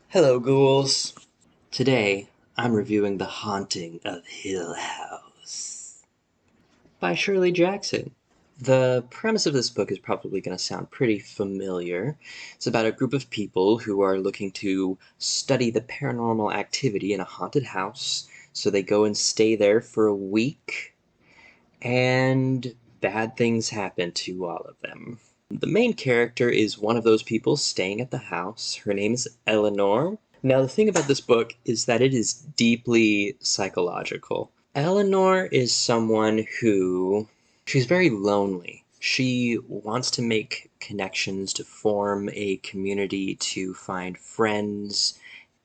Hello, ghouls. Today, I'm reviewing The Haunting of Hill House by Shirley Jackson. The premise of this book is probably going to sound pretty familiar. It's about a group of people who are looking to study the paranormal activity in a haunted house, so they go and stay there for a week, and bad things happen to all of them. The main character is one of those people staying at the house. Her name is Eleanor. Now, the thing about this book is that it is deeply psychological. Eleanor is someone who, she's very lonely. She wants to make connections, to form a community, to find friends.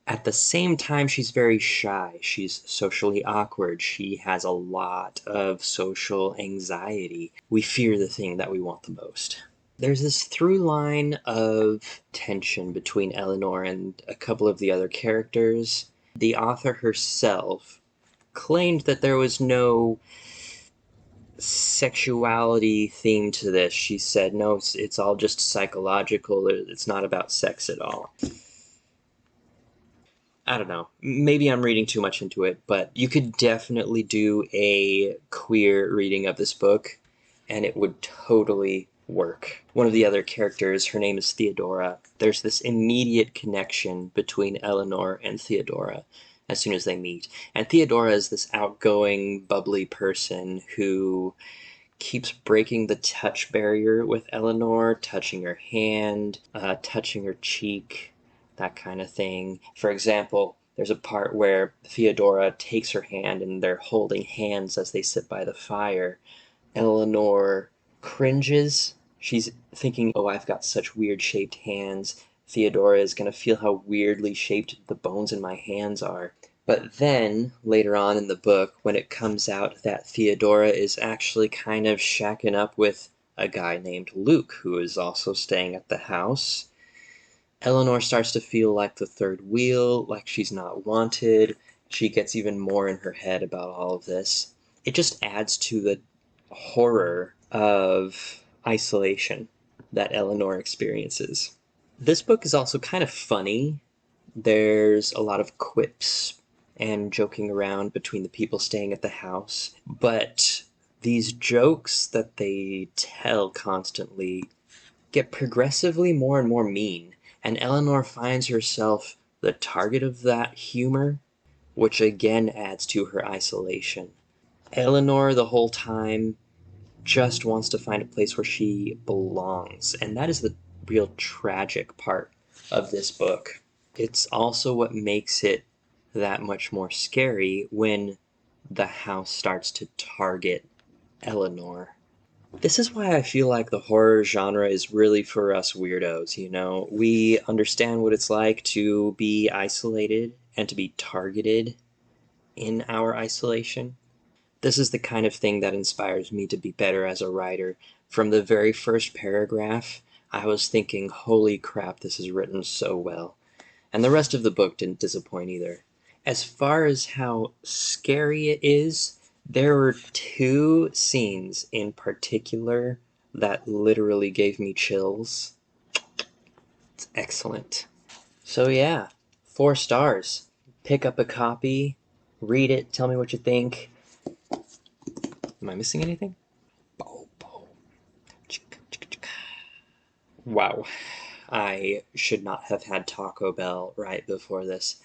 At the same time, she's very shy. She's socially awkward. She has a lot of social anxiety. We fear the thing that we want the most. There's this through line of tension between Eleanor and a couple of the other characters. The author herself claimed that there was no sexuality theme to this. She said, no, it's all just psychological. It's not about sex at all. I don't know. Maybe I'm reading too much into it, but you could definitely do a queer reading of this book, and it would totally work. One of the other characters, her name is Theodora. There's this immediate connection between Eleanor and Theodora as soon as they meet. And Theodora is this outgoing, bubbly person who keeps breaking the touch barrier with Eleanor, touching her hand, touching her cheek, that kind of thing. For example, there's a part where Theodora takes her hand and they're holding hands as they sit by the fire. Eleanor cringes. She's thinking, oh, I've got such weird shaped hands. Theodora is going to feel how weirdly shaped the bones in my hands are. But then, later on in the book, when it comes out that Theodora is actually kind of shacking up with a guy named Luke, who is also staying at the house, Eleanor starts to feel like the third wheel, like she's not wanted. She gets even more in her head about all of this. It just adds to the horror of isolation that Eleanor experiences. This book is also kind of funny. There's a lot of quips and joking around between the people staying at the house, but these jokes that they tell constantly get progressively more and more mean, and Eleanor finds herself the target of that humor, which again adds to her isolation. Eleanor, the whole time, just wants to find a place where she belongs, and that is the real tragic part of this book. It's also what makes it that much more scary when the house starts to target Eleanor. This is why I feel like the horror genre is really for us weirdos, you know? We understand what it's like to be isolated and to be targeted in our isolation. This is the kind of thing that inspires me to be better as a writer. From the very first paragraph, I was thinking, holy crap, this is written so well. And the rest of the book didn't disappoint either. As far as how scary it is, there were two scenes in particular that literally gave me chills. It's excellent. So yeah, 4 stars. Pick up a copy, read it, tell me what you think. Am I missing anything? Wow. I should not have had Taco Bell right before this.